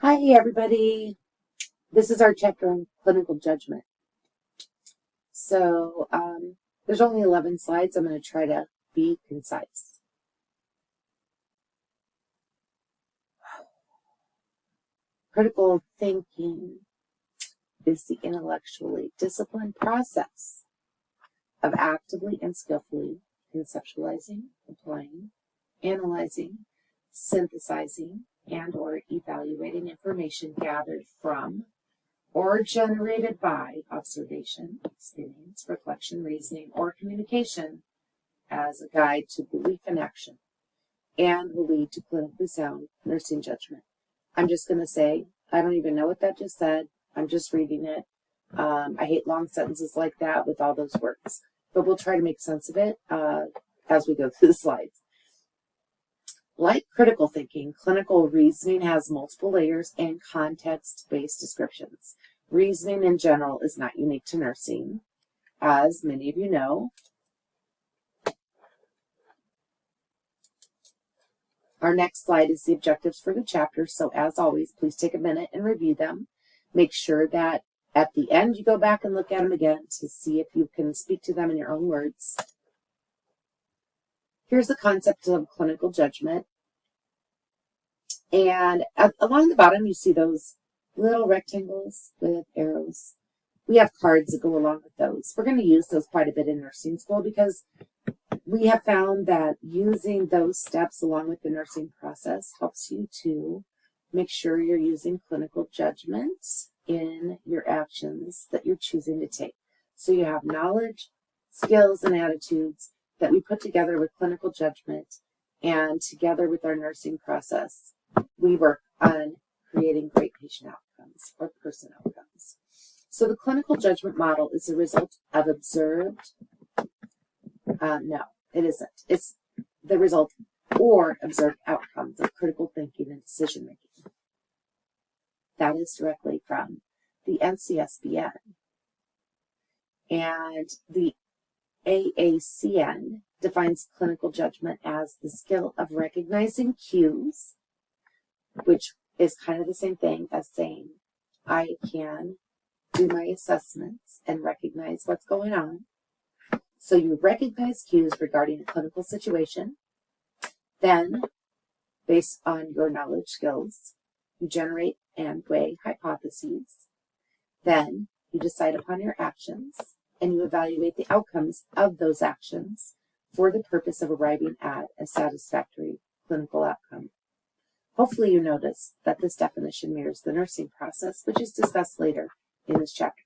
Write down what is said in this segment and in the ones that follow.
Hi, everybody. This is our chapter on clinical judgment. So there's only 11 slides. I'm going to try to be concise. Critical thinking is the intellectually disciplined process of actively and skillfully conceptualizing, applying, analyzing, synthesizing, and or evaluating information gathered from or generated by observation, experience, reflection, reasoning, or communication as a guide to belief and action, and will lead to clinically sound nursing judgment. I'm just going to say, I don't even know what that just said. I'm just reading it. I hate long sentences like that with all those words, but we'll try to make sense of it as we go through the slides. Like critical thinking, clinical reasoning has multiple layers and context-based descriptions. Reasoning in general is not unique to nursing, as many of you know. Our next slide is the objectives for the chapter, so as always, please take a minute and review them. Make sure that at the end you go back and look at them again to see if you can speak to them in your own words. Here's the concept of clinical judgment. And along the bottom, you see those little rectangles with arrows. We have cards that go along with those. We're going to use those quite a bit in nursing school because we have found that using those steps along with the nursing process helps you to make sure you're using clinical judgment in your actions that you're choosing to take. So you have knowledge, skills, and attitudes that we put together with clinical judgment, and together with our nursing process, we work on creating great patient outcomes or person outcomes. So the clinical judgment model is the result of observed, no, it isn't. It's the result or observed outcomes of critical thinking and decision making. That is directly from the NCSBN. And the AACN defines clinical judgment as the skill of recognizing cues, which is kind of the same thing as saying, I can do my assessments and recognize what's going on. So you recognize cues regarding a clinical situation. Then, based on your knowledge skills, you generate and weigh hypotheses. Then you decide upon your actions and you evaluate the outcomes of those actions for the purpose of arriving at a satisfactory clinical outcome. Hopefully you notice that this definition mirrors the nursing process, which is discussed later in this chapter.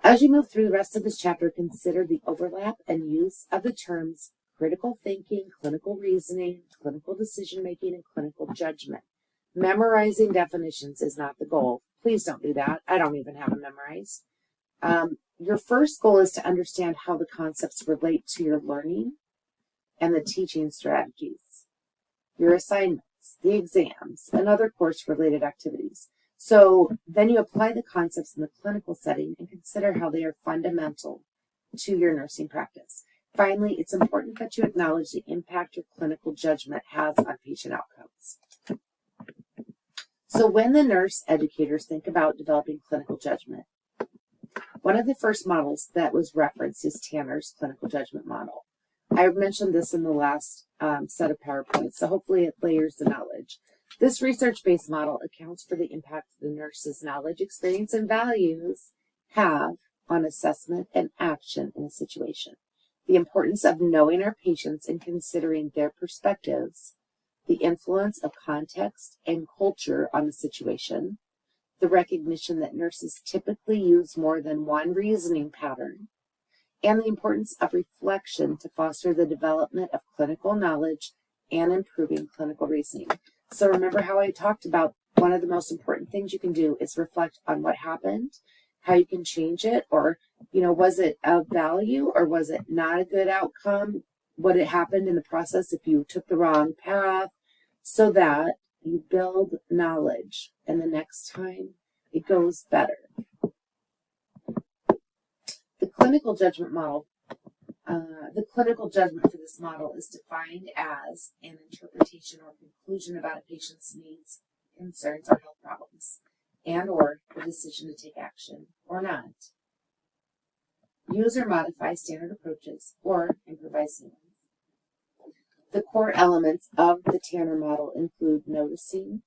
As you move through the rest of this chapter, consider the overlap and use of the terms critical thinking, clinical reasoning, clinical decision-making, and clinical judgment. Memorizing definitions is not the goal. Please don't do that. I don't even have them memorized. Your first goal is to understand how the concepts relate to your learning and the teaching strategies, your assignments, the exams, and other course-related activities. So then you apply the concepts in the clinical setting and consider how they are fundamental to your nursing practice. Finally, it's important that you acknowledge the impact your clinical judgment has on patient outcomes. So when the nurse educators think about developing clinical judgment, one of the first models that was referenced is Tanner's clinical judgment model. I mentioned this in the last set of PowerPoints, so hopefully it layers the knowledge. This research-based model accounts for the impact the nurse's knowledge, experience, and values have on assessment and action in a situation. The importance of knowing our patients and considering their perspectives, the influence of context and culture on the situation, the recognition that nurses typically use more than one reasoning pattern, and the importance of reflection to foster the development of clinical knowledge and improving clinical reasoning. So remember how I talked about one of the most important things you can do is reflect on what happened, how you can change it, or, was it of value or was it not a good outcome? What had happened in the process if you took the wrong path, so that you build knowledge and the next time it goes better. The clinical judgment model, the clinical judgment for this model is defined as an interpretation or conclusion about a patient's needs, concerns or health problems, and or the decision to take action or not. Use or modify standard approaches or improvise new ones. The core elements of the Tanner model include noticing,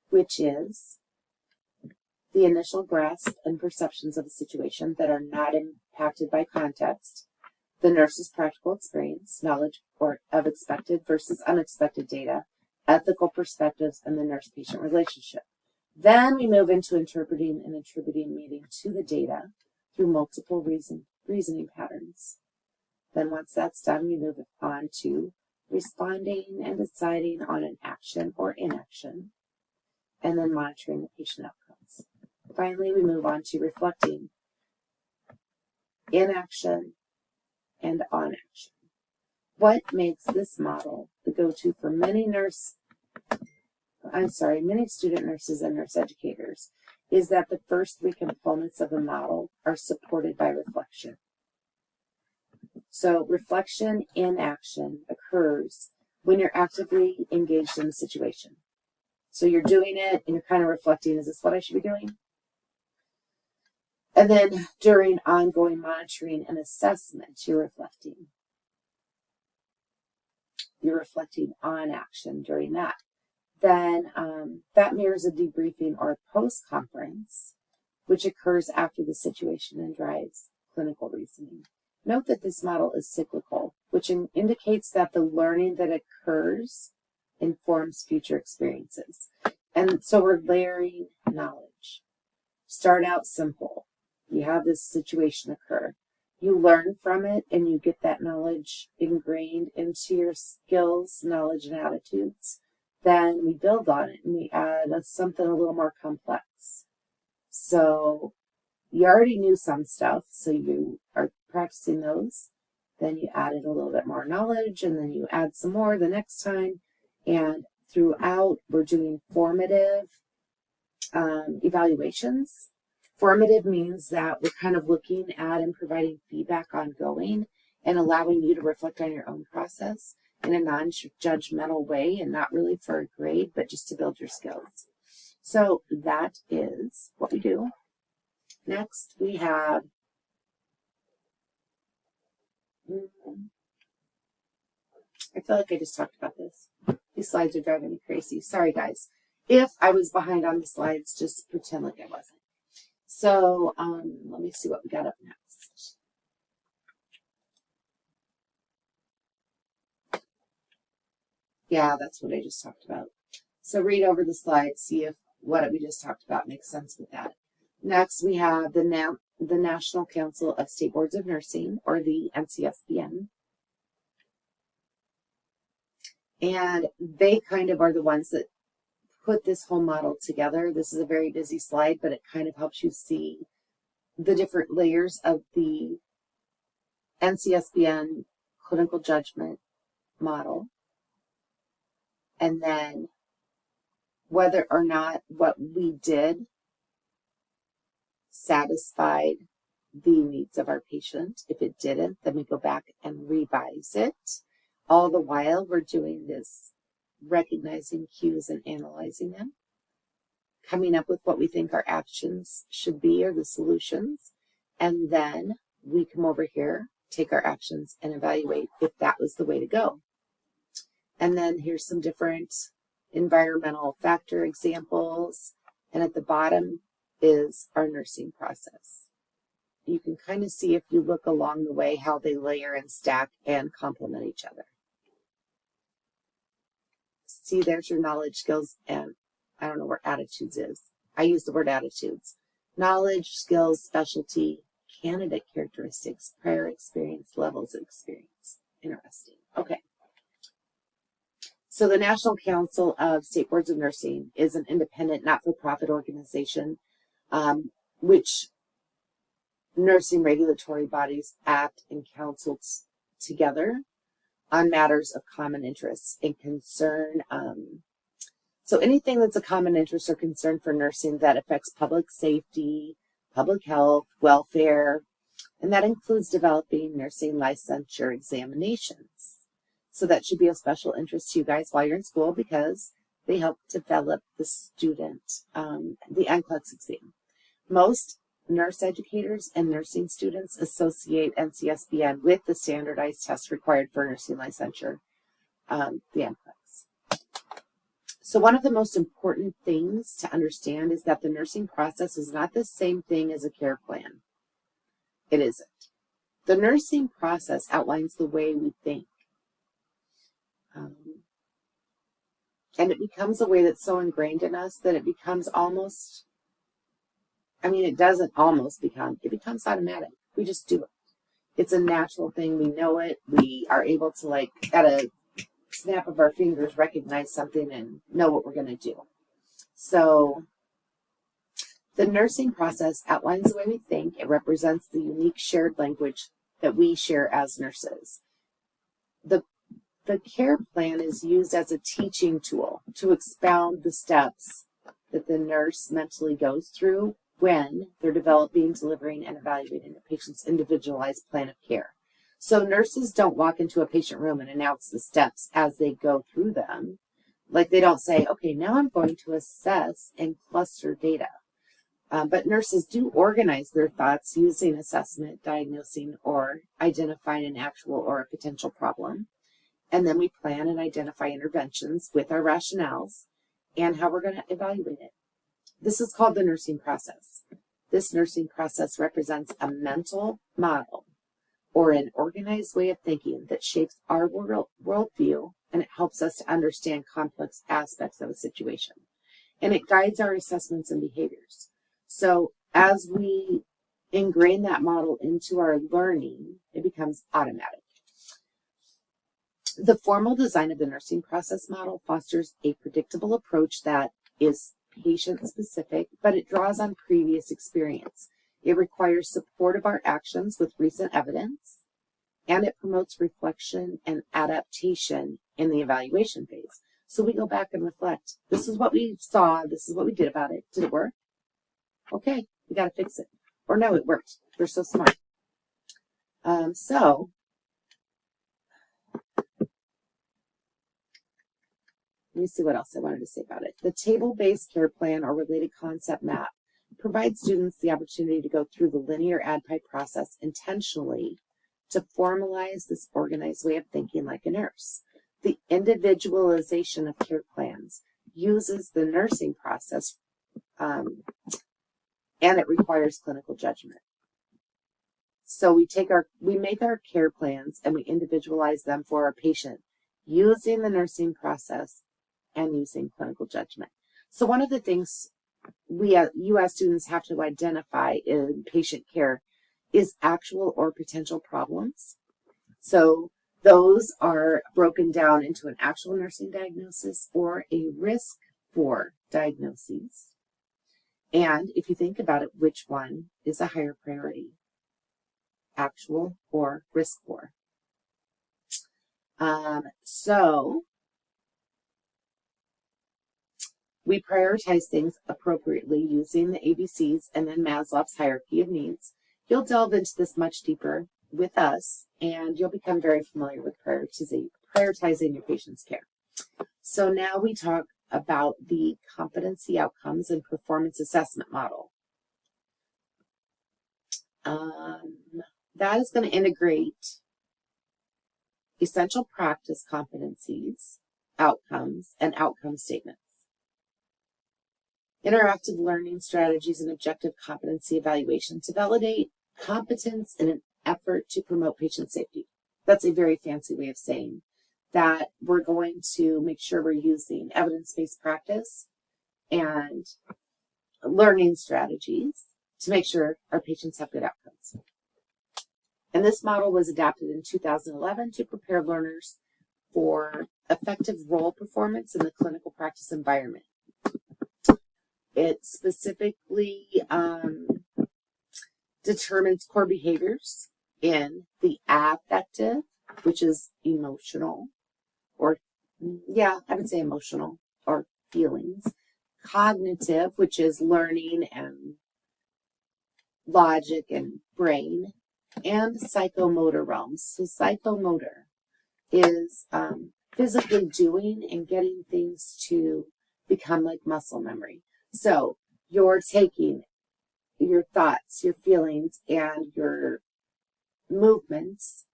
which is the initial grasp and perceptions of a situation that are not impacted by context, the nurse's practical experience, knowledge of expected versus unexpected data, ethical perspectives, and the nurse-patient relationship. Then we move into interpreting and attributing meaning to the data through multiple reasoning patterns. Then once that's done, we move on to responding and deciding on an action or inaction, and then monitoring the patient outcomes. Finally, we move on to reflecting, inaction, and on action. What makes this model the go-to for many student nurses and nurse educators is that the first three components of the model are supported by reflection. So reflection in action occurs when you're actively engaged in the situation. So you're doing it and you're kind of reflecting, is this what I should be doing? And then during ongoing monitoring and assessment, you're reflecting. You're reflecting on action during that. Then that mirrors a debriefing or a post-conference, which occurs after the situation and drives clinical reasoning. Note that this model is cyclical, which indicates that the learning that occurs informs future experiences. And so we're layering knowledge. Start out simple. You have this situation occur. You learn from it and you get that knowledge ingrained into your skills, knowledge, and attitudes. Then we build on it and we add something a little more complex. So you already knew some stuff, so you are practicing those. Then you added a little bit more knowledge, and then you add some more the next time. And throughout, we're doing formative evaluations. Formative means that we're kind of looking at and providing feedback ongoing and allowing you to reflect on your own process in a non-judgmental way, and not really for a grade, but just to build your skills. So that is what we do. Next, we have I feel like I just talked about this. These slides are driving me crazy. Sorry, guys. If I was behind on the slides, just pretend like I wasn't. So let me see what we got up next. Yeah, that's what I just talked about. So read over the slides, see if what we just talked about makes sense with that. Next, we have the National Council of State Boards of Nursing, or the NCSBN. And they kind of are the ones that put this whole model together. This is a very busy slide, but it kind of helps you see the different layers of the NCSBN clinical judgment model. And then whether or not what we did satisfied the needs of our patient. If it didn't, then we go back and revise it. All the while we're doing this, recognizing cues and analyzing them, coming up with what we think our actions should be or the solutions. And then we come over here, take our actions and evaluate if that was the way to go. And then here's some different environmental factor examples. And at the bottom is our nursing process. You can kind of see, if you look along the way, how they layer and stack and complement each other. See, there's your knowledge, skills, and I don't know where attitudes is. I use the word attitudes. Knowledge, skills, specialty, candidate characteristics, prior experience, levels of experience. Interesting. Okay. So the National Council of State Boards of Nursing is an independent, not-for-profit organization which nursing regulatory bodies act and counsel together on matters of common interest and concern. So anything that's a common interest or concern for nursing that affects public safety, public health, welfare, and that includes developing nursing licensure examinations. So that should be of special interest to you guys while you're in school because they help develop the student, the NCLEX exam. Most nurse educators and nursing students associate NCSBN with the standardized tests required for nursing licensure, the NCLEX. So one of the most important things to understand is that the nursing process is not the same thing as a care plan. It isn't. The nursing process outlines the way we think. And it becomes a way that's so ingrained in us that it becomes almost, it doesn't almost become, it becomes automatic. We just do it. It's a natural thing. We know it. We are able to, like, at a snap of our fingers, recognize something and know what we're going to do. So the nursing process outlines the way we think. It represents the unique shared language that we share as nurses. The care plan is used as a teaching tool to expound the steps that the nurse mentally goes through when they're developing, delivering, and evaluating a patient's individualized plan of care. So nurses don't walk into a patient room and announce the steps as they go through them. Like, they don't say, okay, now I'm going to assess and cluster data. But nurses do organize their thoughts using assessment, diagnosing, or identifying an actual or a potential problem. And then we plan and identify interventions with our rationales and how we're going to evaluate it. This is called the nursing process. This nursing process represents a mental model or an organized way of thinking that shapes our worldview, and it helps us to understand complex aspects of a situation. And it guides our assessments and behaviors. So as we ingrain that model into our learning, it becomes automatic. The formal design of the nursing process model fosters a predictable approach that is patient-specific, but it draws on previous experience. It requires support of our actions with recent evidence, and it promotes reflection and adaptation in the evaluation phase. So we go back and reflect. This is what we saw. This is what we did about it. Did it work? Okay, we got to fix it. Or no, it worked. We're so smart. Let me see what else I wanted to say about it. The table-based care plan or related concept map provides students the opportunity to go through the linear ADPI process intentionally to formalize this organized way of thinking like a nurse. The individualization of care plans uses the nursing process, and it requires clinical judgment. So we make our care plans and we individualize them for our patient using the nursing process and using clinical judgment. So one of the things you as students have to identify in patient care is actual or potential problems. So those are broken down into an actual nursing diagnosis or a risk for diagnoses. And if you think about it, which one is a higher priority? Actual or risk for? So we prioritize things appropriately using the ABCs and then Maslow's hierarchy of needs. You'll delve into this much deeper with us, and you'll become very familiar with prioritizing your patient's care. So now we talk about the competency outcomes and performance assessment model. That is going to integrate essential practice competencies, outcomes, and outcome statements. Interactive learning strategies and objective competency evaluation to validate competence in an effort to promote patient safety. That's a very fancy way of saying that we're going to make sure we're using evidence-based practice and learning strategies to make sure our patients have good outcomes. And this model was adapted in 2011 to prepare learners for effective role performance in the clinical practice environment. It specifically determines core behaviors in the affective, which is emotional, or I would say emotional or feelings. Cognitive, which is learning and logic and brain, and psychomotor realms. So psychomotor. is physically doing and getting things to become like muscle memory. So you're taking your thoughts, your feelings, and your movements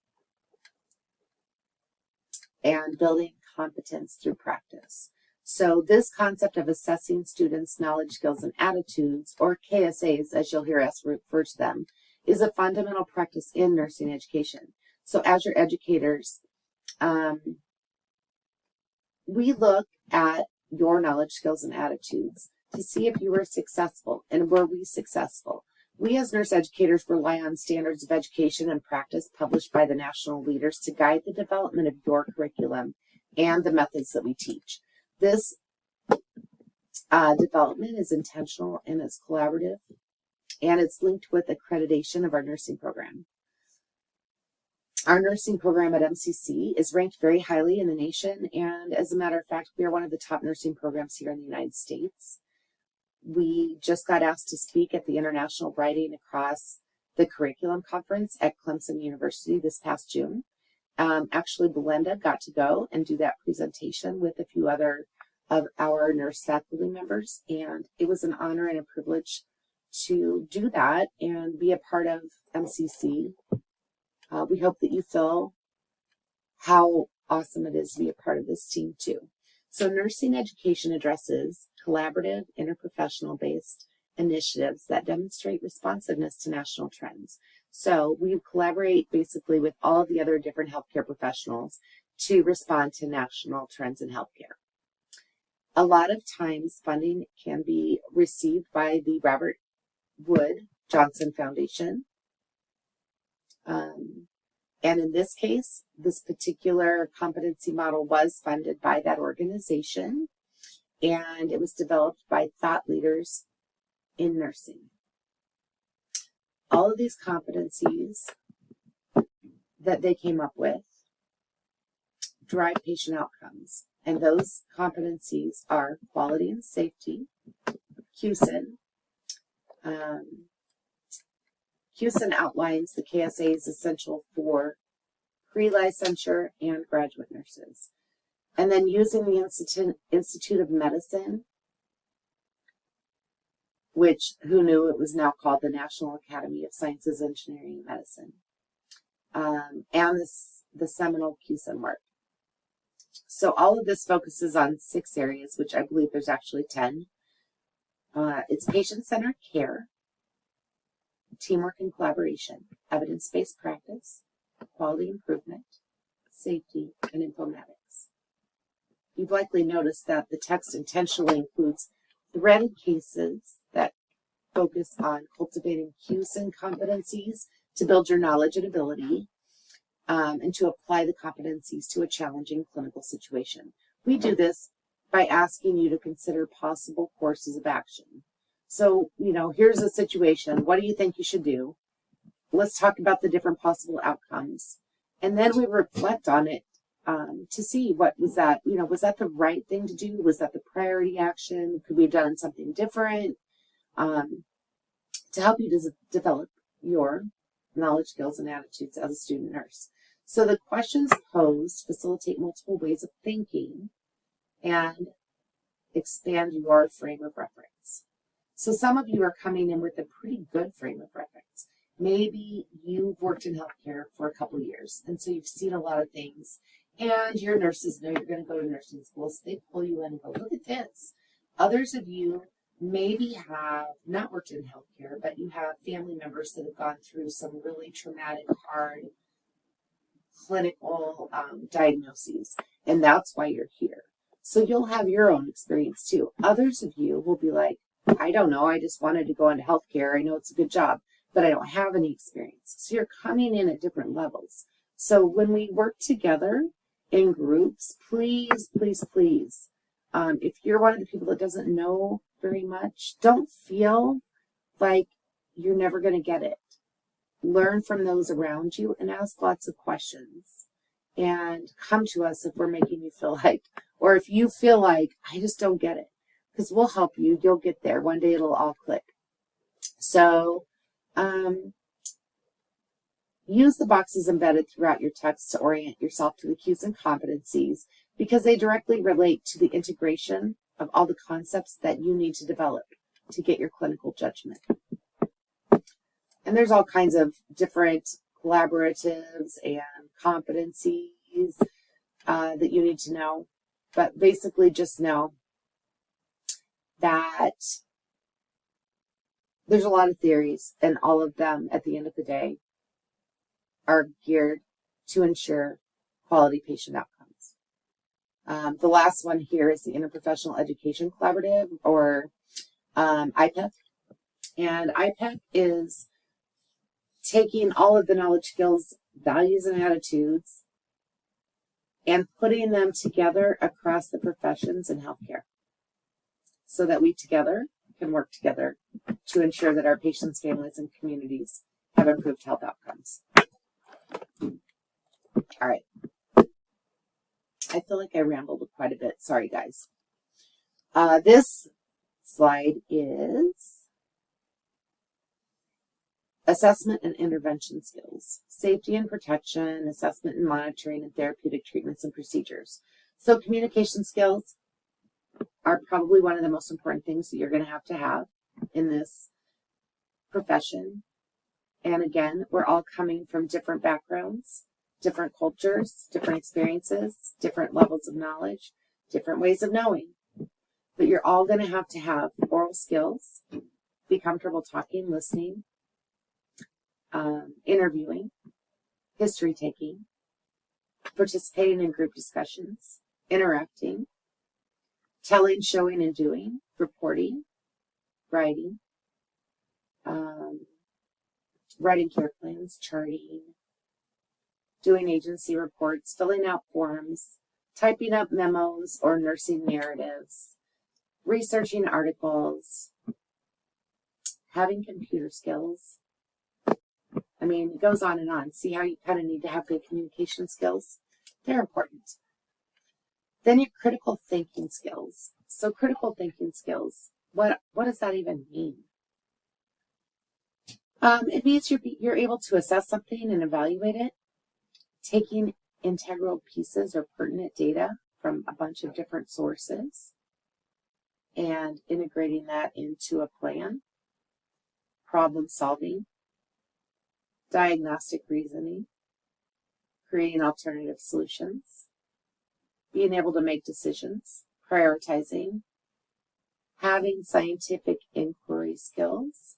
and building competence through practice. So this concept of assessing students' knowledge, skills, and attitudes, or KSAs, as you'll hear us refer to them, is a fundamental practice in nursing education. So as your educators, we look at your knowledge, skills, and attitudes to see if you were successful, and were we successful. We as nurse educators rely on standards of education and practice published by the national leaders to guide the development of your curriculum and the methods that we teach. This development is intentional and it's collaborative, and it's linked with accreditation of our nursing program. Our nursing program at MCC is ranked very highly in the nation, and as a matter of fact, we are one of the top nursing programs here in the United States. We just got asked to speak at the International Writing Across the Curriculum Conference at Clemson University this past June. Actually, Belinda got to go and do that presentation with a few other of our nurse faculty members, and it was an honor and a privilege to do that and be a part of MCC. We hope that you feel how awesome it is to be a part of this team too. So nursing education addresses collaborative, interprofessional-based initiatives that demonstrate responsiveness to national trends. So we collaborate basically with all of the other different healthcare professionals to respond to national trends in healthcare. A lot of times funding can be received by the Robert Wood Johnson Foundation. And in this case, this particular competency model was funded by that organization, and it was developed by thought leaders in nursing. All of these competencies that they came up with drive patient outcomes, and those competencies are quality and safety, QSIN. QSIN outlines the KSAs essential for pre-licensure and graduate nurses. And then using the Institute of Medicine, which, who knew it was now called the National Academy of Sciences, Engineering, and Medicine, and the seminal QSIN work. So all of this focuses on 6 areas, which I believe there's actually 10. It's patient-centered care, teamwork and collaboration, evidence-based practice, quality improvement, safety, and informatics. You've likely noticed that the text intentionally includes threaded cases that focus on cultivating QSIN competencies to build your knowledge and ability, and to apply the competencies to a challenging clinical situation. We do this by asking you to consider possible courses of action. So, here's a situation. What do you think you should do? Let's talk about the different possible outcomes. And then we reflect on it to see what was that, was that the right thing to do? Was that the priority action? Could we have done something different? To help you develop your knowledge, skills, and attitudes as a student nurse. So the questions posed facilitate multiple ways of thinking and expand your frame of reference. So some of you are coming in with a pretty good frame of reference. Maybe you've worked in healthcare for a couple of years, and so you've seen a lot of things, and your nurses know you're going to go to nursing school, so they pull you in and go, look at this. Others of you maybe have not worked in healthcare, but you have family members that have gone through some really traumatic, hard clinical diagnoses, and that's why you're here. So you'll have your own experience too. Others of you will be like, I don't know, I just wanted to go into healthcare. I know it's a good job, but I don't have any experience. So you're coming in at different levels. So when we work together in groups, please, please, please, if you're one of the people that doesn't know very much, don't feel like you're never going to get it. Learn from those around you and ask lots of questions. And come to us if we're making you feel like, or if you feel like, I just don't get it. Because we'll help you. You'll get there. One day it'll all click. So, Use the boxes embedded throughout your text to orient yourself to the cues and competencies because they directly relate to the integration of all the concepts that you need to develop to get your clinical judgment. And there's all kinds of different collaboratives and competencies that you need to know. But basically just know that there's a lot of theories, and all of them at the end of the day are geared to ensure quality patient outcomes. The last one here is the Interprofessional Education Collaborative, or IPEC. And IPEC is taking all of the knowledge, skills, values, and attitudes and putting them together across the professions in healthcare so that we together can work together to ensure that our patients, families, and communities have improved health outcomes. All right. I feel like I rambled quite a bit. Sorry, guys. This slide is assessment and intervention skills, safety and protection, assessment and monitoring, and therapeutic treatments and procedures. So communication skills are probably one of the most important things that you're going to have in this profession. And again, we're all coming from different backgrounds, different cultures, different experiences, different levels of knowledge, different ways of knowing. But you're all going to have oral skills, be comfortable talking, listening, interviewing, history taking, participating in group discussions, interacting, telling, showing, and doing, reporting, writing, writing care plans, charting, doing agency reports, filling out forms, typing up memos or nursing narratives, researching articles, having computer skills. I mean, it goes on and on. See how you kind of need to have good communication skills? They're important. Then your critical thinking skills. So critical thinking skills, what does that even mean? It means you're able to assess something and evaluate it, taking integral pieces or pertinent data from a bunch of different sources and integrating that into a plan, problem solving, diagnostic reasoning, creating alternative solutions, being able to make decisions, prioritizing, having scientific inquiry skills,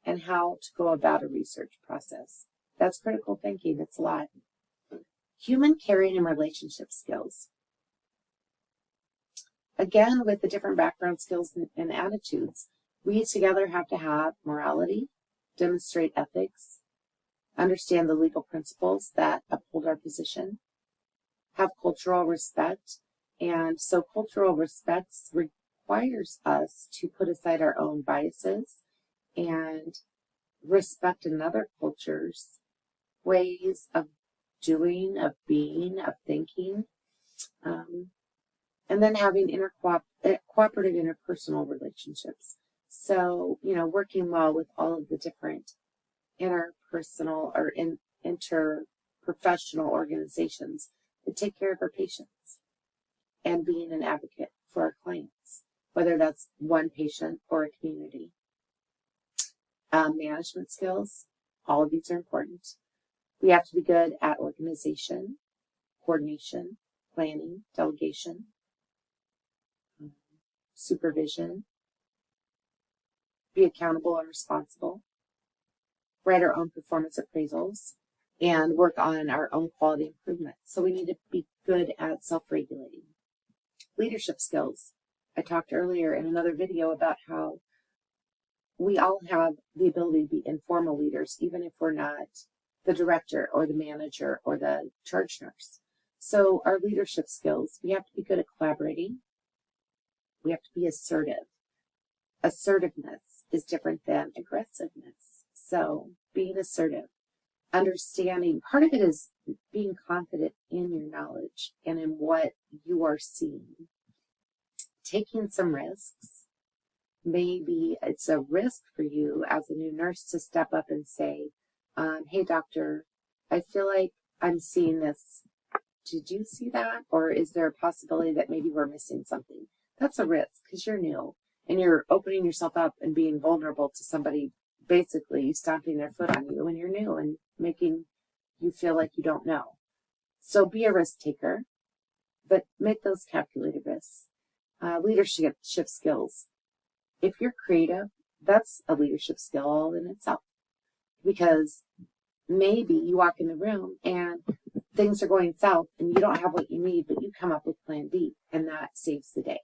and how to go about a research process. That's critical thinking. It's a lot. Human caring and relationship skills. Again, with the different background skills and attitudes, we together have to have morality, demonstrate ethics, understand the legal principles that uphold our position, have cultural respect. And so cultural respect requires us to put aside our own biases and respect another culture's ways of doing, of being, of thinking, and then having cooperative interpersonal relationships. So, working well with all of the different interpersonal or interprofessional organizations that take care of our patients and being an advocate for our clients, whether that's one patient or a community. Management skills, all of these are important. We have to be good at organization, coordination, planning, delegation, supervision, be accountable and responsible, write our own performance appraisals, and work on our own quality improvement. So we need to be good at self-regulating. Leadership skills. I talked earlier in another video about how we all have the ability to be informal leaders, even if we're not the director or the manager or the charge nurse. So our leadership skills, we have to be good at collaborating. We have to be assertive. Assertiveness is different than aggressiveness. So being assertive, understanding, part of it is being confident in your knowledge and in what you are seeing. Taking some risks. Maybe it's a risk for you as a new nurse to step up and say, hey, doctor, I feel like I'm seeing this. Did you see that? Or is there a possibility that maybe we're missing something? That's a risk because you're new and you're opening yourself up and being vulnerable to somebody basically stomping their foot on you when you're new and making you feel like you don't know. So be a risk taker, but make those calculated risks. Leadership skills. If you're creative, that's a leadership skill all in itself, because maybe you walk in the room and things are going south and you don't have what you need, but you come up with plan B and that saves the day.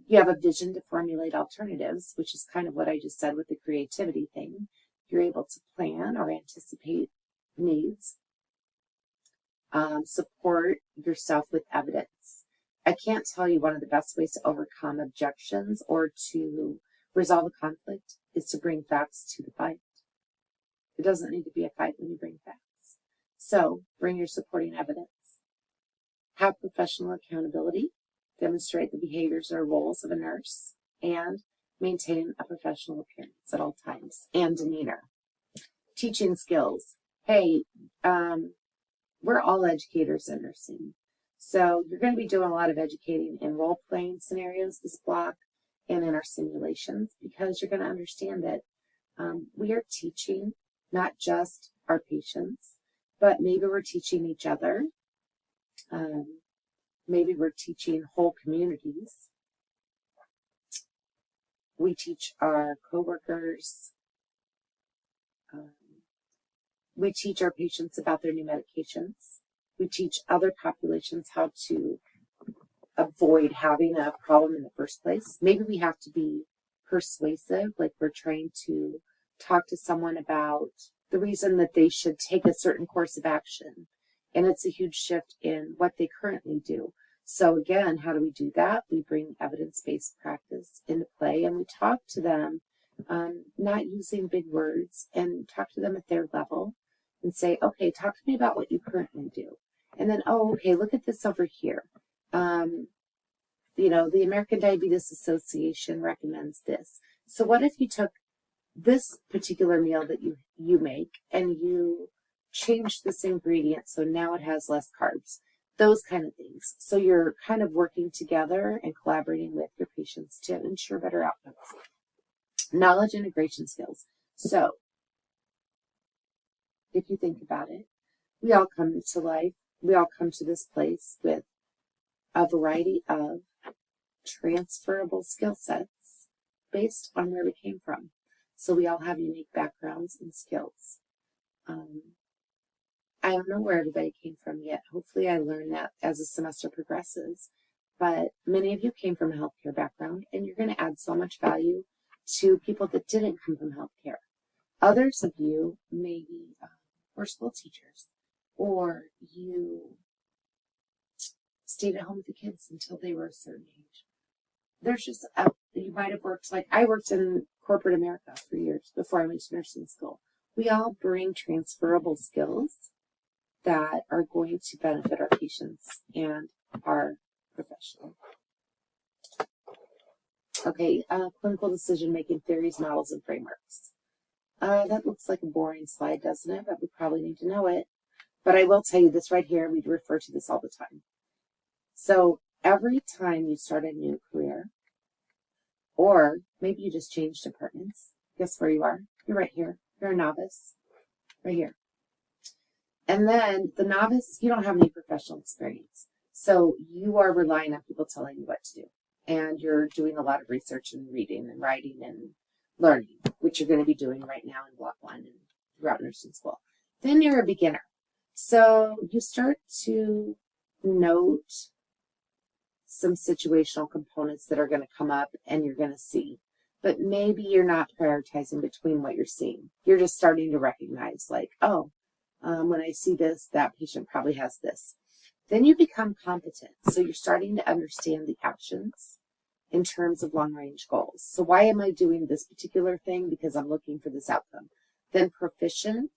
You have a vision to formulate alternatives, which is kind of what I just said with the creativity thing. You're able to plan or anticipate needs. Support yourself with evidence. I can't tell you one of the best ways to overcome objections or to resolve a conflict is to bring facts to the fight. It doesn't need to be a fight when you bring facts. So bring your supporting evidence. Have professional accountability. Demonstrate the behaviors or roles of a nurse. And maintain a professional appearance at all times and demeanor. Teaching skills. Hey, we're all educators in nursing. So you're going to be doing a lot of educating in role-playing scenarios this block and in our simulations, because you're going to understand that we are teaching not just our patients, but maybe we're teaching each other. Maybe we're teaching whole communities. We teach our coworkers. We teach our patients about their new medications. We teach other populations how to avoid having a problem in the first place. Maybe we have to be persuasive, like we're trying to talk to someone about the reason that they should take a certain course of action. And it's a huge shift in what they currently do. So again, how do we do that? We bring evidence-based practice into play and we talk to them, not using big words, and talk to them at their level and say, okay, talk to me about what you currently do. And then, oh, okay, look at this over here. The American Diabetes Association recommends this. So what if you took this particular meal that you make and you change this ingredient so now it has less carbs? Those kind of things. So you're kind of working together and collaborating with your patients to ensure better outcomes. Knowledge integration skills. So if you think about it, we all come to life, we all come to this place with a variety of transferable skill sets based on where we came from. So we all have unique backgrounds and skills. I don't know where everybody came from yet. Hopefully I learn that as the semester progresses. But many of you came from a healthcare background, and you're going to add so much value to people that didn't come from healthcare. Others of you maybe were school teachers, or you stayed at home with the kids until they were a certain age. There's just, you might have worked, like I worked in corporate America for years before I went to nursing school. We all bring transferable skills that are going to benefit our patients and our professional. Okay, clinical decision-making theories, models, and frameworks. That looks like a boring slide, doesn't it? But we probably need to know it. But I will tell you this right here. We refer to this all the time. So every time you start a new career, or maybe you just changed departments, guess where you are? You're right here. You're a novice. Right here. And then the novice, you don't have any professional experience. So you are relying on people telling you what to do. And you're doing a lot of research and reading and writing and learning, which you're going to be doing right now in Block 1 and throughout nursing school. Then you're a beginner. So you start to note some situational components that are going to come up and you're going to see. But maybe you're not prioritizing between what you're seeing. You're just starting to recognize like, oh, when I see this, that patient probably has this. Then you become competent. So you're starting to understand the actions in terms of long-range goals. So why am I doing this particular thing? Because I'm looking for this outcome. Then proficient.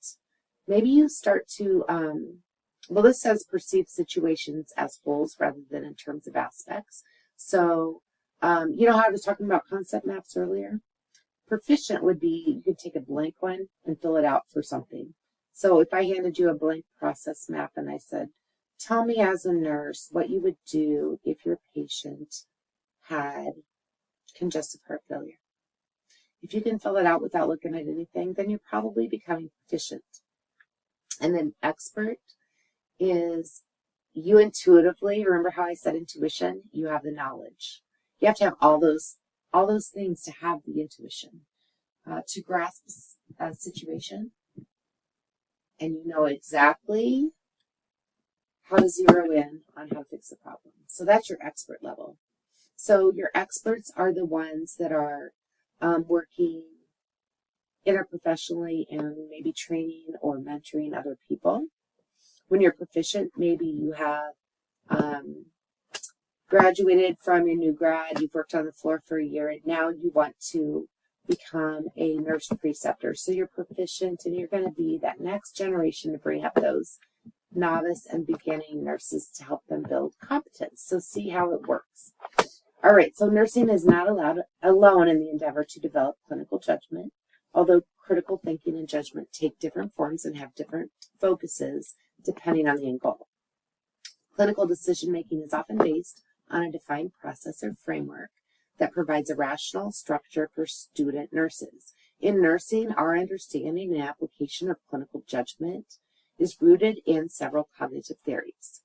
Maybe you start to, well, this says perceive situations as wholes rather than in terms of aspects. So, you know how I was talking about concept maps earlier? Proficient would be, you could take a blank one and fill it out for something. So if I handed you a blank process map and I said, tell me as a nurse what you would do if your patient had congestive heart failure. If you can fill it out without looking at anything, then you're probably becoming proficient. And then expert is you intuitively, remember how I said intuition? You have the knowledge. You have to have all those things to have the intuition, to grasp a situation, and you know exactly how to zero in on how to fix the problem. So that's your expert level. So your experts are the ones that are working interprofessionally and maybe training or mentoring other people. When you're proficient, maybe you have graduated from your new grad, you've worked on the floor for a year, and now you want to become a nurse preceptor. So you're proficient and you're going to be that next generation to bring up those novice and beginning nurses to help them build competence. So see how it works. All right, so nursing is not alone in the endeavor to develop clinical judgment, although critical thinking and judgment take different forms and have different focuses depending on the end goal. Clinical decision-making is often based on a defined process or framework that provides a rational structure for student nurses. In nursing, our understanding and application of clinical judgment is rooted in several cognitive theories.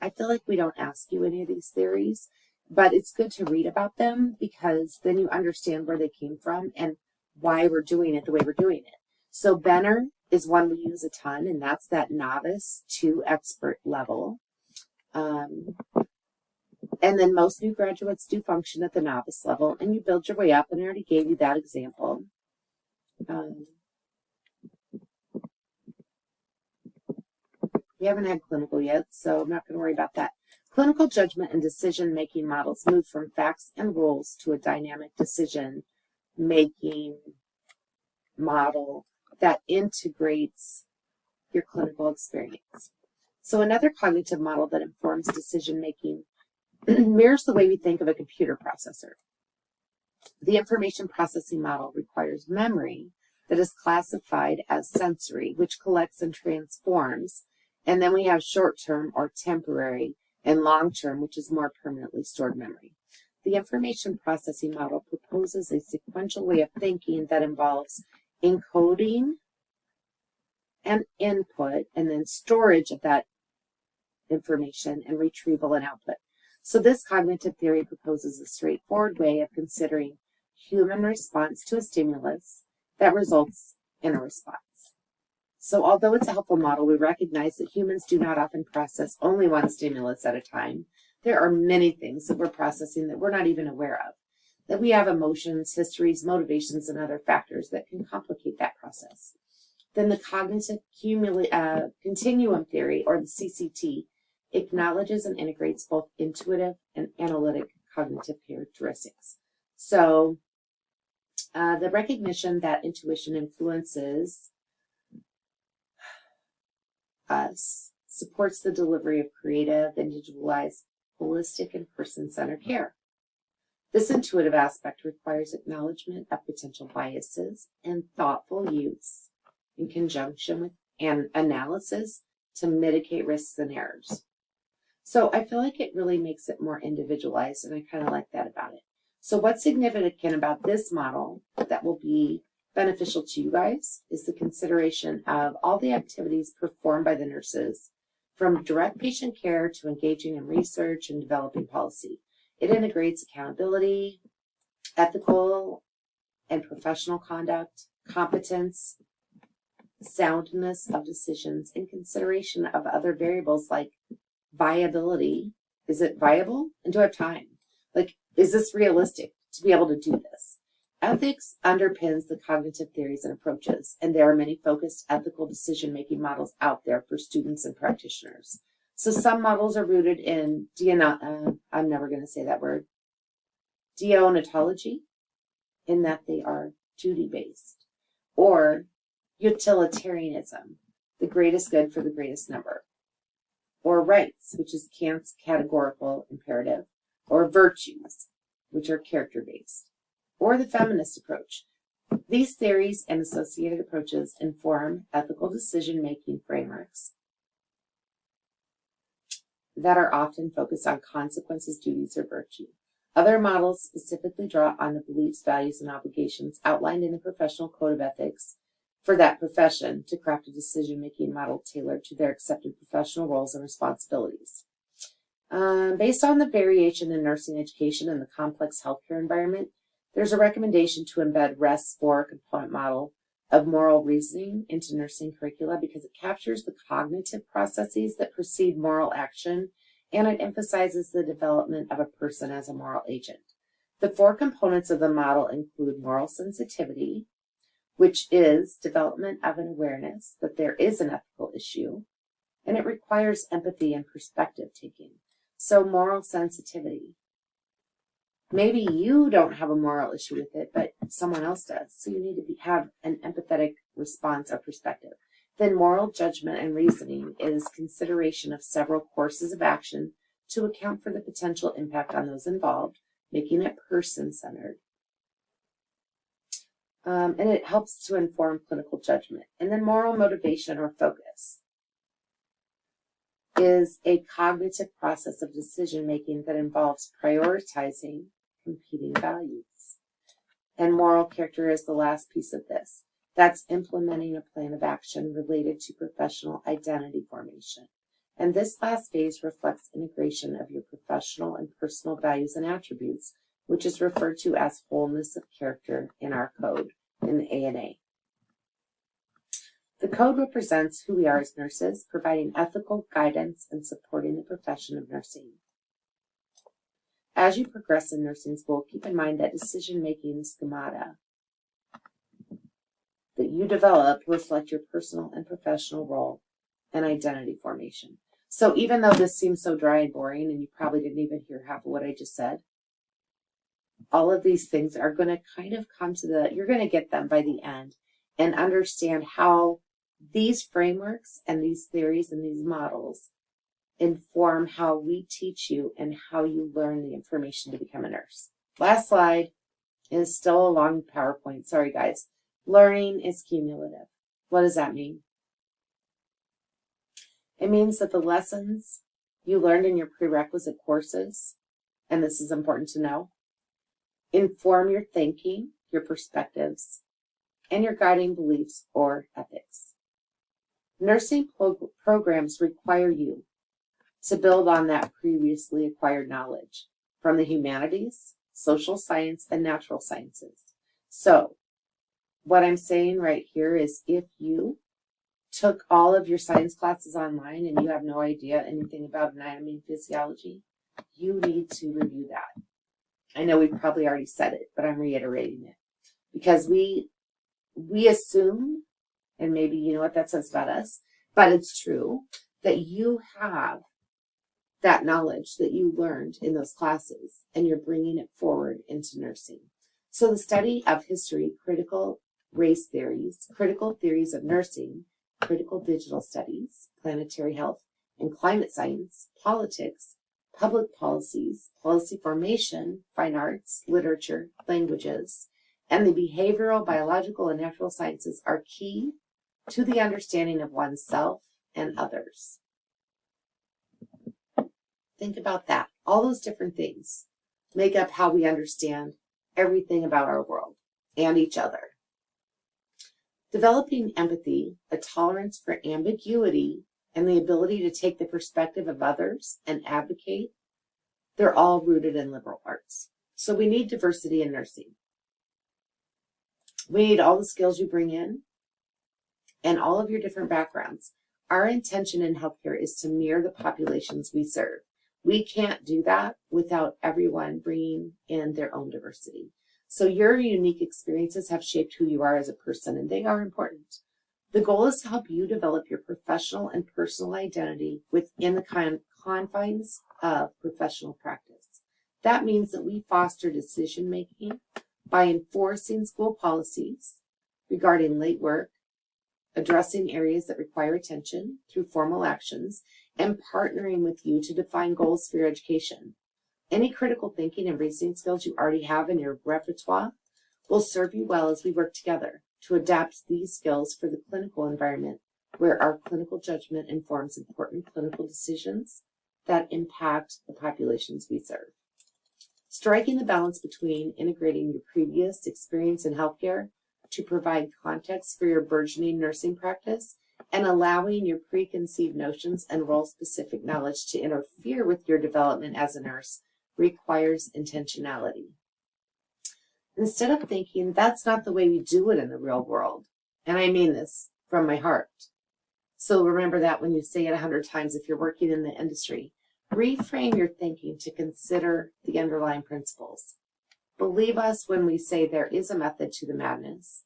I feel like we don't ask you any of these theories, but it's good to read about them because then you understand where they came from and why we're doing it the way we're doing it. So Benner is one we use a ton, and that's that novice to expert level. And then most new graduates do function at the novice level, and you build your way up, and I already gave you that example. We haven't had clinical yet, so I'm not going to worry about that. Clinical judgment and decision-making models move from facts and rules to a dynamic decision-making model that integrates your clinical experience. So another cognitive model that informs decision-making mirrors the way we think of a computer processor. The information processing model requires memory that is classified as sensory, which collects and transforms. And then we have short-term or temporary and long-term, which is more permanently stored memory. The information processing model proposes a sequential way of thinking that involves encoding and input and then storage of that information and retrieval and output. So this cognitive theory proposes a straightforward way of considering human response to a stimulus that results in a response. So although it's a helpful model, we recognize that humans do not often process only one stimulus at a time. There are many things that we're processing that we're not even aware of. That we have emotions, histories, motivations, and other factors that can complicate that process. Then the cognitive continuum theory, or the CCT, acknowledges and integrates both intuitive and analytic cognitive characteristics. So the recognition that intuition influences us supports the delivery of creative, individualized, holistic, and person-centered care. This intuitive aspect requires acknowledgement of potential biases and thoughtful use in conjunction with an analysis to mitigate risks and errors. So I feel like it really makes it more individualized, and I kind of like that about it. So what's significant about this model that will be beneficial to you guys is the consideration of all the activities performed by the nurses, from direct patient care to engaging in research and developing policy. It integrates accountability, ethical and professional conduct, competence, soundness of decisions, and consideration of other variables like viability. Is it viable? And do I have time? Like, is this realistic to be able to do this? Ethics underpins the cognitive theories and approaches, and there are many focused ethical decision-making models out there for students and practitioners. So some models are rooted in I'm never going to say that word, deontology, in that they are duty-based, or utilitarianism, the greatest good for the greatest number, or rights, which is Kant's categorical imperative, or virtues, which are character-based, or the feminist approach. These theories and associated approaches inform ethical decision-making frameworks that are often focused on consequences, duties, or virtue. Other models specifically draw on the beliefs, values, and obligations outlined in the professional code of ethics for that profession to craft a decision-making model tailored to their accepted professional roles and responsibilities. Based on the variation in nursing education and the complex healthcare environment, there's a recommendation to embed REST's 4-component model of moral reasoning into nursing curricula because it captures the cognitive processes that precede moral action, and it emphasizes the development of a person as a moral agent. The 4 components of the model include moral sensitivity, which is development of an awareness that there is an ethical issue, and it requires empathy and perspective taking. So moral sensitivity. Maybe you don't have a moral issue with it, but someone else does. So you need to have an empathetic response or perspective. Then moral judgment and reasoning is consideration of several courses of action to account for the potential impact on those involved, making it person-centered. And it helps to inform clinical judgment. And then moral motivation or focus is a cognitive process of decision-making that involves prioritizing competing values. And moral character is the last piece of this. That's implementing a plan of action related to professional identity formation. And this last phase reflects integration of your professional and personal values and attributes, which is referred to as wholeness of character in our code, in the ANA. The code represents who we are as nurses, providing ethical guidance and supporting the profession of nursing. As you progress in nursing school, keep in mind that decision-making schemata that you develop reflect your personal and professional role and identity formation. So even though this seems so dry and boring, and you probably didn't even hear half of what I just said, all of these things are going to kind of come to you're going to get them by the end and understand how these frameworks and these theories and these models inform how we teach you and how you learn the information to become a nurse. Last slide is still a long PowerPoint. Sorry, guys. Learning is cumulative. What does that mean? It means that the lessons you learned in your prerequisite courses, and this is important to know, inform your thinking, your perspectives, and your guiding beliefs or ethics. Nursing programs require you to build on that previously acquired knowledge from the humanities, social science, and natural sciences. So, what I'm saying right here is if you took all of your science classes online and you have no idea anything about anatomy and physiology, you need to review that. I know we've probably already said it, but I'm reiterating it because we assume, and maybe you know what that says about us, but it's true that you have that knowledge that you learned in those classes and you're bringing it forward into nursing. So the study of history, critical race theories, critical theories of nursing, critical digital studies, planetary health and climate science, politics, public policies, policy formation, fine arts, literature, languages, and the behavioral, biological, and natural sciences are key to the understanding of oneself and others. Think about that. All those different things make up how we understand everything about our world and each other. Developing empathy, a tolerance for ambiguity, and the ability to take the perspective of others and advocate, they're all rooted in liberal arts. So we need diversity in nursing. We need all the skills you bring in and all of your different backgrounds. Our intention in healthcare is to mirror the populations we serve. We can't do that without everyone bringing in their own diversity. So your unique experiences have shaped who you are as a person, and they are important. The goal is to help you develop your professional and personal identity within the confines of professional practice. That means that we foster decision-making by enforcing school policies regarding late work, addressing areas that require attention through formal actions, and partnering with you to define goals for your education. Any critical thinking and reasoning skills you already have in your repertoire will serve you well as we work together to adapt these skills for the clinical environment where our clinical judgment informs important clinical decisions that impact the populations we serve. Striking the balance between integrating your previous experience in healthcare to provide context for your burgeoning nursing practice and allowing your preconceived notions and role-specific knowledge to interfere with your development as a nurse requires intentionality. Instead of thinking that's not the way we do it in the real world, and I mean this from my heart. So remember that when you say it 100 times if you're working in the industry. Reframe your thinking to consider the underlying principles. Believe us when we say there is a method to the madness,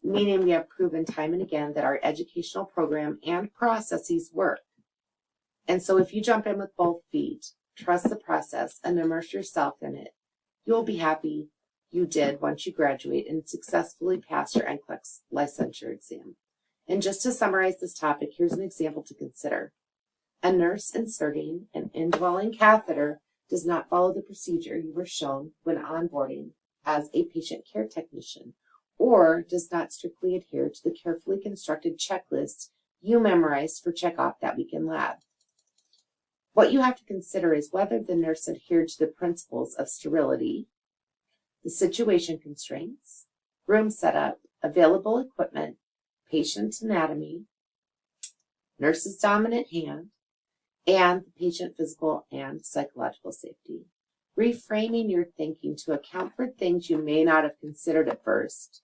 meaning we have proven time and again that our educational program and processes work. And so if you jump in with both feet, trust the process, and immerse yourself in it, you'll be happy you did once you graduate and successfully pass your NCLEX licensure exam. And just to summarize this topic, here's an example to consider. A nurse inserting an indwelling catheter does not follow the procedure you were shown when onboarding as a patient care technician, or does not strictly adhere to the carefully constructed checklist you memorized for checkoff that week in lab. What you have to consider is whether the nurse adhered to the principles of sterility, the situation constraints, room setup, available equipment, patient anatomy, nurse's dominant hand, and the patient physical and psychological safety. Reframing your thinking to account for things you may not have considered at first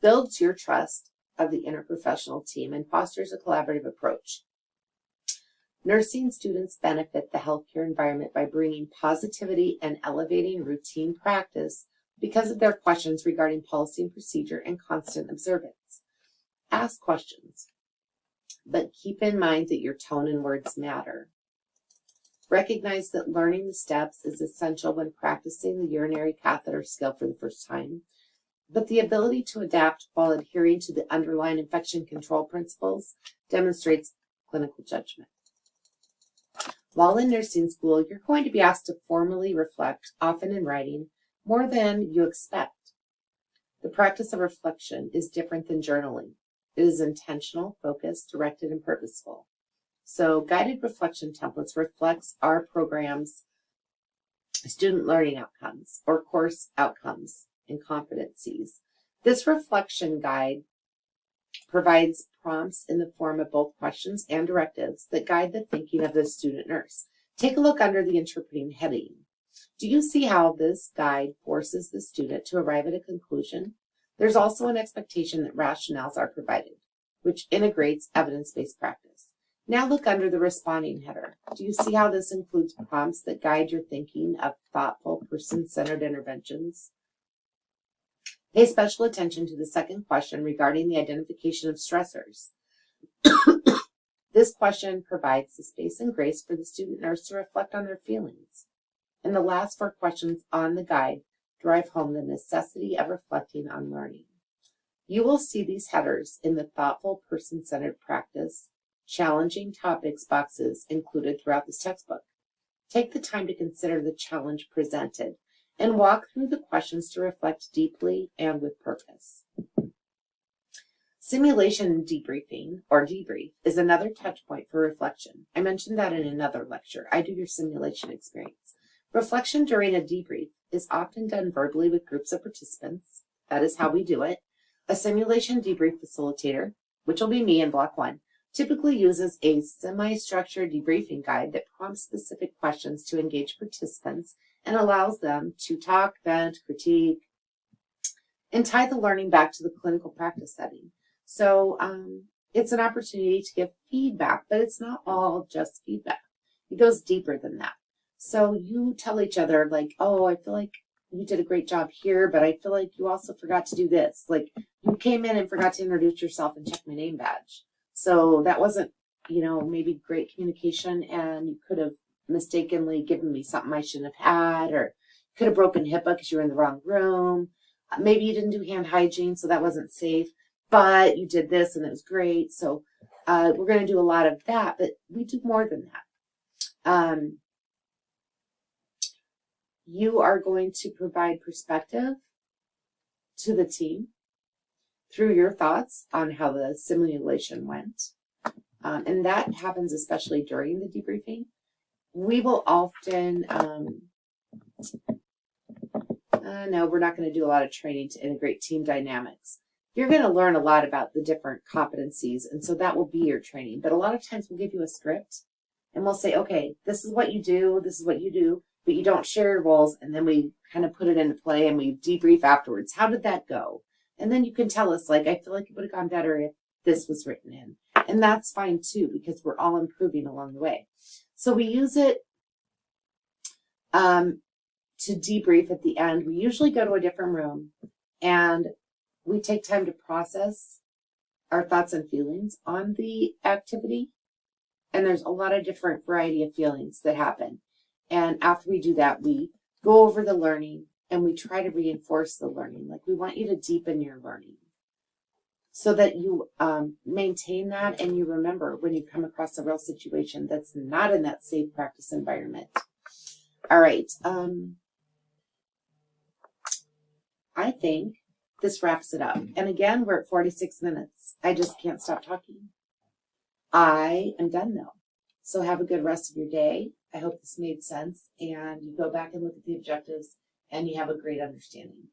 builds your trust of the interprofessional team and fosters a collaborative approach. Nursing students benefit the healthcare environment by bringing positivity and elevating routine practice because of their questions regarding policy and procedure and constant observance. Ask questions, but keep in mind that your tone and words matter. Recognize that learning the steps is essential when practicing the urinary catheter skill for the first time, but the ability to adapt while adhering to the underlying infection control principles demonstrates clinical judgment. While in nursing school, you're going to be asked to formally reflect, often in writing, more than you expect. The practice of reflection is different than journaling. It is intentional, focused, directed, and purposeful. So guided reflection templates reflects our program's student learning outcomes or course outcomes and competencies. This reflection guide provides prompts in the form of both questions and directives that guide the thinking of the student nurse. Take a look under the interpreting heading. Do you see how this guide forces the student to arrive at a conclusion? There's also an expectation that rationales are provided, which integrates evidence-based practice. Now look under the responding header. Do you see how this includes prompts that guide your thinking of thoughtful, person-centered interventions? Pay special attention to the second question regarding the identification of stressors. This question provides the space and grace for the student nurse to reflect on their feelings. And the last 4 questions on the guide drive home the necessity of reflecting on learning. You will see these headers in the thoughtful, person-centered practice, challenging topics boxes included throughout this textbook. Take the time to consider the challenge presented and walk through the questions to reflect deeply and with purpose. Simulation debriefing, or debrief, is another touch point for reflection. I mentioned that in another lecture. I do your simulation experience. Reflection during a debrief is often done verbally with groups of participants. That is how we do it. A simulation debrief facilitator, which will be me in block 1, typically uses a semi-structured debriefing guide that prompts specific questions to engage participants and allows them to talk, vent, critique, and tie the learning back to the clinical practice setting. So it's an opportunity to give feedback, but it's not all just feedback. It goes deeper than that. So you tell each other, like, oh, I feel like you did a great job here, but I feel like you also forgot to do this. Like, you came in and forgot to introduce yourself and check my name badge. So that wasn't, maybe great communication, and you could have mistakenly given me something I shouldn't have had, or could have broken HIPAA because you were in the wrong room. Maybe you didn't do hand hygiene, so that wasn't safe, but you did this and it was great. So we're going to do a lot of that, but we do more than that. you are going to provide perspective to the team through your thoughts on how the simulation went. And that happens especially during the debriefing. We will often, no, we're not going to do a lot of training to integrate team dynamics. You're going to learn a lot about the different competencies, and so that will be your training. But a lot of times we'll give you a script, and we'll say, okay, this is what you do, but you don't share your roles, and then we kind of put it into play, and we debrief afterwards. How did that go? And then you can tell us, like, I feel like it would have gone better if this was written in. And that's fine, too, because we're all improving along the way. So we use it to debrief at the end. We usually go to a different room, and we take time to process our thoughts and feelings on the activity. And there's a lot of different variety of feelings that happen. And after we do that, we go over the learning and we try to reinforce the learning. Like, we want you to deepen your learning so that you maintain that and you remember when you come across a real situation that's not in that safe practice environment. All right. I think this wraps it up. And again, we're at 46 minutes. I just can't stop talking. I am done though. So have a good rest of your day. I hope this made sense, and you go back and look at the objectives and you have a great understanding.